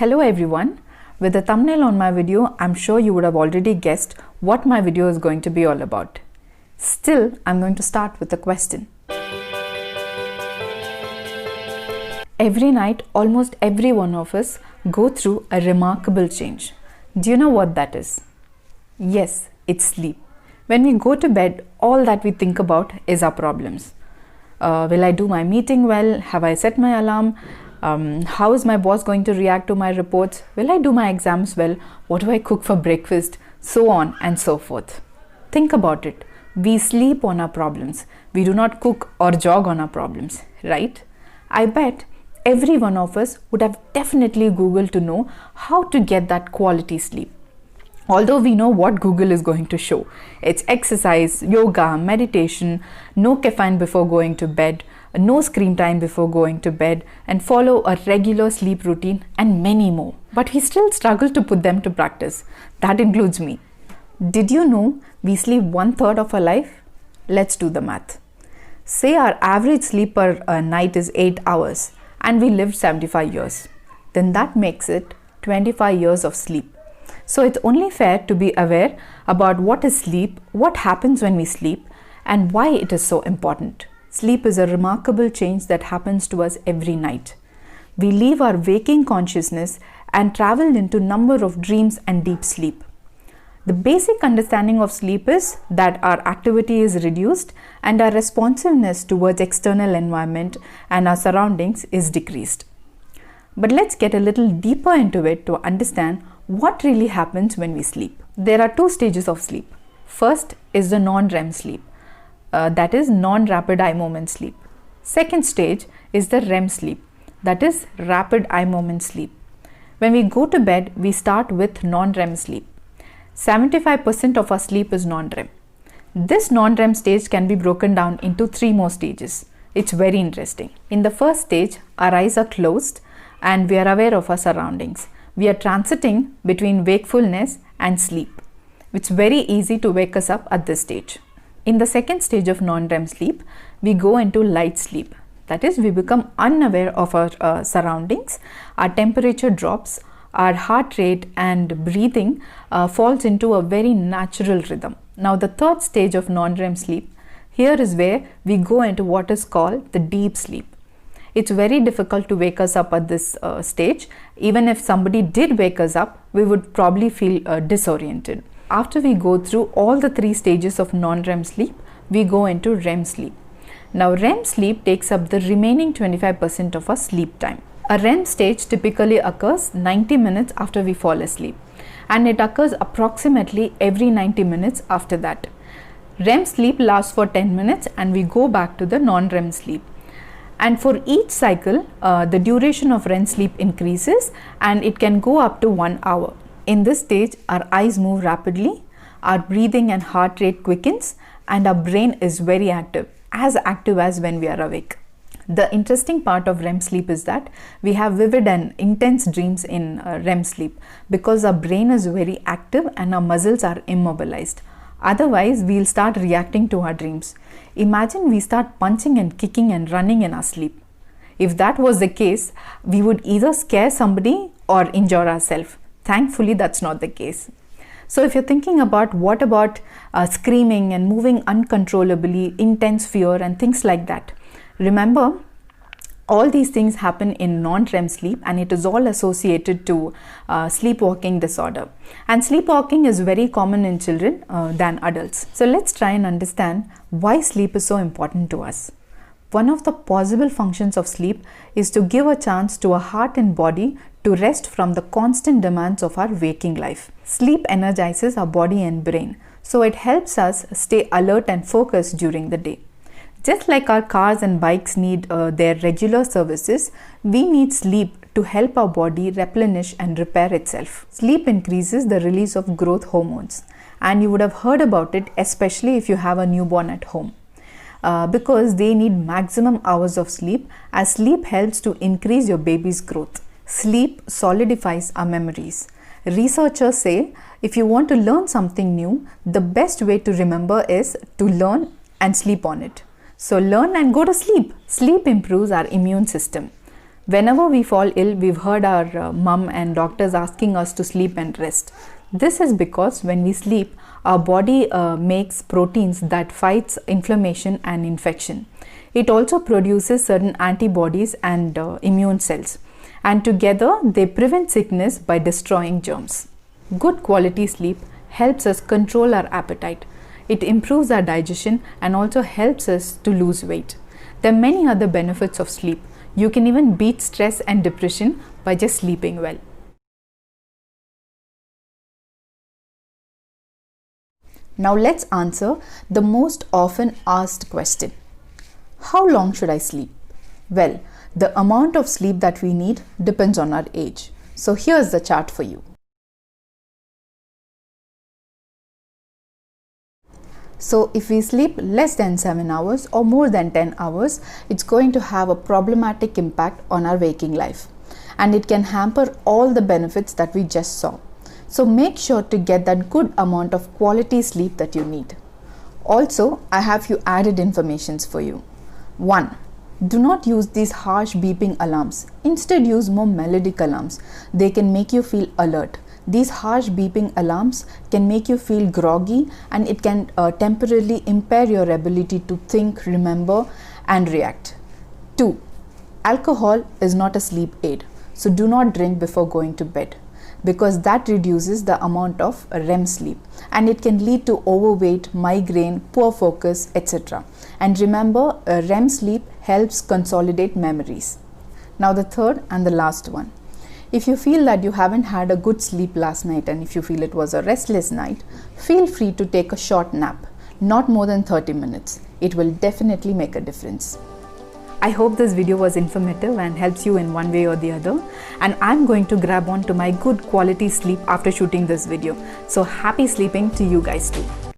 Hello everyone. With the thumbnail on my video, I'm sure you would have already guessed what my video is going to be all about. Still, I'm going to start with a question. Every night, almost every one of us go through a remarkable change. Do you know what that is? Yes, it's sleep. When we go to bed, all that we think about is our problems. Will I do my meeting well? Have I set my alarm? How is my boss going to react to my reports? Will I do my exams well? What do I cook for breakfast? So on and so forth. Think about it. We sleep on our problems. We do not cook or jog on our problems, right? I bet every one of us would have definitely Googled to know how to get that quality sleep. Although we know what Google is going to show. It's exercise, yoga, meditation, no caffeine before going to bed, no screen time before going to bed, and follow a regular sleep routine, and many more. But we still struggle to put them to practice. That includes me. Did you know we sleep 1/3 of our life? Let's do the math. Say our average sleep per night is 8 hours and we lived 75 years. Then that makes it 25 years of sleep. So it's only fair to be aware about what is sleep, what happens when we sleep, and why it is so important. Sleep is a remarkable change that happens to us every night. We leave our waking consciousness and travel into number of dreams and deep sleep. The basic understanding of sleep is that our activity is reduced and our responsiveness towards external environment and our surroundings is decreased. But let's get a little deeper into it to understand what really happens when we sleep. There are two stages of sleep. First is the non-REM sleep. That is non-rapid eye movement sleep. Second stage is the REM sleep, that is rapid eye movement sleep. When we go to bed, we start with non-REM sleep. 75% of our sleep is non-REM. This non-REM stage can be broken down into 3 more stages. It's very interesting. In the first stage, our eyes are closed and we are aware of our surroundings. We are transiting between wakefulness and sleep. It's very easy to wake us up at this stage. In the second stage of non-REM sleep, we go into light sleep. That is, we become unaware of our surroundings, our temperature drops, our heart rate and breathing falls into a very natural rhythm. Now the third stage of non-REM sleep, here is where we go into what is called the deep sleep. It's very difficult to wake us up at this stage. Even if somebody did wake us up, we would probably feel disoriented. After we go through all the 3 stages of non-REM sleep, we go into REM sleep. Now REM sleep takes up the remaining 25% of our sleep time. A REM stage typically occurs 90 minutes after we fall asleep, and it occurs approximately every 90 minutes after that. REM sleep lasts for 10 minutes and we go back to the non-REM sleep. And for each cycle, the duration of REM sleep increases and it can go up to 1 hour. In this stage, our eyes move rapidly, our breathing and heart rate quickens, and our brain is very active as when we are awake. The interesting part of REM sleep is that we have vivid and intense dreams in REM sleep because our brain is very active and our muscles are immobilized. Otherwise, we'll start reacting to our dreams. Imagine we start punching and kicking and running in our sleep. If that was the case, we would either scare somebody or injure ourselves. Thankfully, that's not the case. So if you're thinking about what about screaming and moving uncontrollably, intense fear and things like that, remember, all these things happen in non-REM sleep and it is all associated to sleepwalking disorder. And sleepwalking is very common in children than adults. So let's try and understand why sleep is so important to us. One of the possible functions of sleep is to give a chance to our heart and body to rest from the constant demands of our waking life. Sleep energizes our body and brain, so it helps us stay alert and focused during the day. Just like our cars and bikes need their regular services, we need sleep to help our body replenish and repair itself. Sleep increases the release of growth hormones, and you would have heard about it, especially if you have a newborn at home. Because they need maximum hours of sleep, as sleep helps to increase your baby's growth. Sleep solidifies our memories. Researchers say if you want to learn something new, the best way to remember is to learn and sleep on it. So learn and go to sleep. Sleep improves our immune system. Whenever we fall ill, we've heard our mum and doctors asking us to sleep and rest. This is because when we sleep, our body makes proteins that fights inflammation and infection. It also produces certain antibodies and immune cells, and together they prevent sickness by destroying germs. Good quality sleep helps us control our appetite. It improves our digestion and also helps us to lose weight. There are many other benefits of sleep. You can even beat stress and depression by just sleeping well. Now let's answer the most often asked question. How long should I sleep? Well, the amount of sleep that we need depends on our age. So here's the chart for you. So if we sleep less than 7 hours or more than 10 hours, it's going to have a problematic impact on our waking life, and it can hamper all the benefits that we just saw. So make sure to get that good amount of quality sleep that you need. Also, I have few added informations for you. 1. Do not use these harsh beeping alarms. Instead, use more melodic alarms. They can make you feel alert. These harsh beeping alarms can make you feel groggy, and it can temporarily impair your ability to think, remember, and react. 2. Alcohol is not a sleep aid, so do not drink before going to bed, because that reduces the amount of REM sleep, and it can lead to overweight, migraine, poor focus, etc. And remember, REM sleep helps consolidate memories. Now the third and the last one. If you feel that you haven't had a good sleep last night, and if you feel it was a restless night, feel free to take a short nap, not more than 30 minutes. It will definitely make a difference. I hope this video was informative and helps you in one way or the other, and I'm going to grab on to my good quality sleep after shooting this video. So happy sleeping to you guys too.